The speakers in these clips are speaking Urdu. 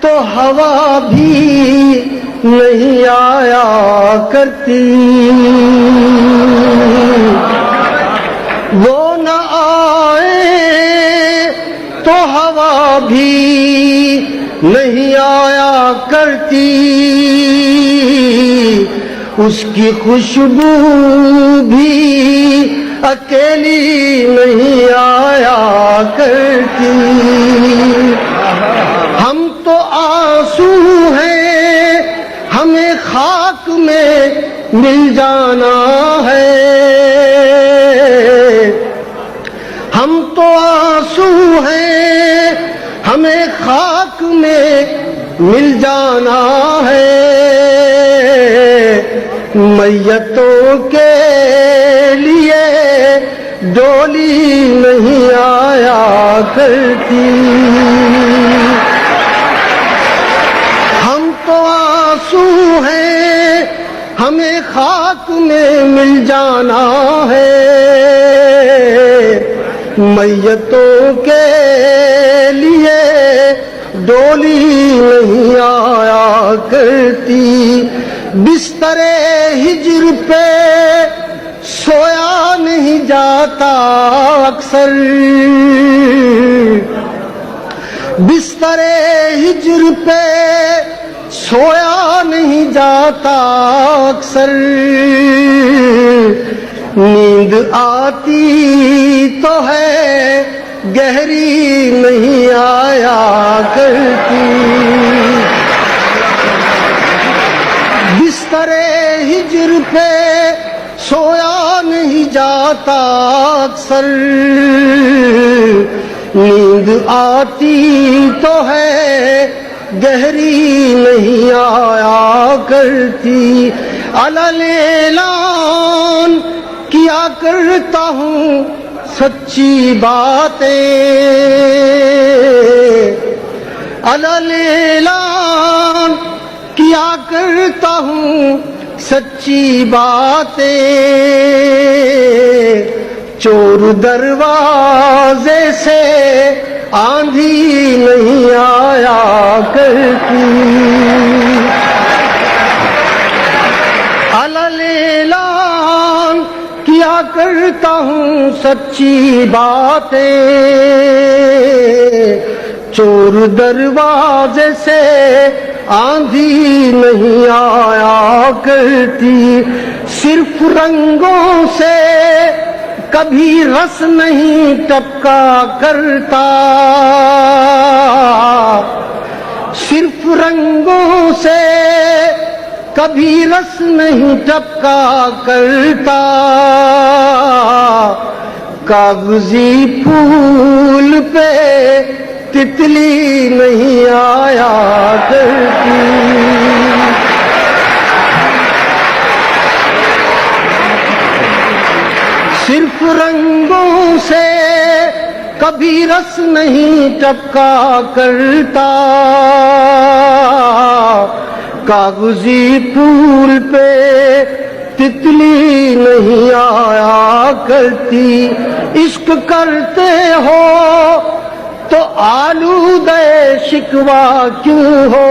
تو ہوا بھی نہیں آیا کرتی، وہ نہ آئے تو ہوا بھی نہیں آیا کرتی، اس کی خوشبو بھی اکیلی نہیں آیا کرتی۔ ہم تو آنسو ہیں، ہمیں خاک میں مل جانا ہے، ہم تو آنسو ہیں، ہمیں خاک میں مل جانا ہے، میتوں کے لیے ڈولی نہیں آیا کرتی۔ ہم تو آنسو ہیں، ہمیں خاک میں مل جانا ہے، میتوں کے لیے ڈولی نہیں آیا کرتی۔ بستر ہجر پہ سویا نہیں جاتا اکثر، بستر ہجر پہ سویا نہیں جاتا اکثر، نیند آتی تو ہے گہری نہیں آیا کرتی۔ بستر ہجر پہ سویا نہیں جاتا اکثر، نیند آتی تو ہے گہری نہیں آیا کرتی۔ علل اعلان کیا کرتا ہوں سچی باتیں، علل اعلان کیا کرتا ہوں سچی باتیں، چور دروازے سے آندھی نہیں آیا کرتی۔ علل اعلان کیا کرتا ہوں سچی باتیں، چور دروازے سے آندھی نہیں آیا کرتی۔ صرف رنگوں سے کبھی رس نہیں ٹپکا کرتا، صرف رنگوں سے کبھی رس نہیں ٹپکا کرتا، کاغذی پھول پہ تتلی نہیں آیا کرتی۔ صرف رنگوں سے کبھی رس نہیں ٹپکا کرتا، کاغذی پھول پہ تتلی نہیں آیا کرتی۔ عشق کرتے ہو تو آلودہ شکوہ کیوں ہو،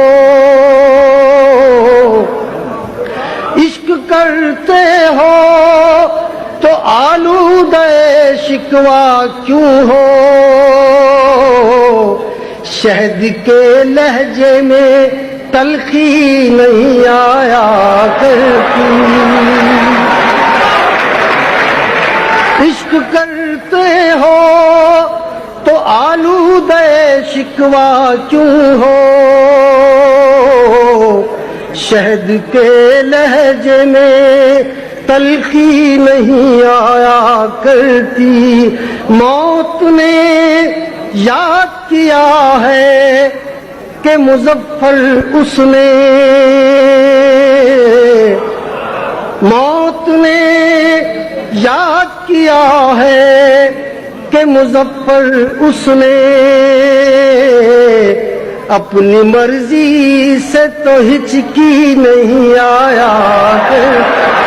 عشق کرتے ہو تو آلودہ شکوہ کیوں ہو، شہد کے لہجے میں تلخی نہیں آیا کرتی۔ عشق کرتے ہو تو آلودہ شکوہ کیوں ہو، شہد کے لہجے میں تلخی نہیں آیا کرتی۔ موت نے یاد کیا ہے کہ مظفر اس نے، موت نے یاد کیا ہے کہ مظفر اس نے، اپنی مرضی سے تو ہچکی نہیں آیا کرتی۔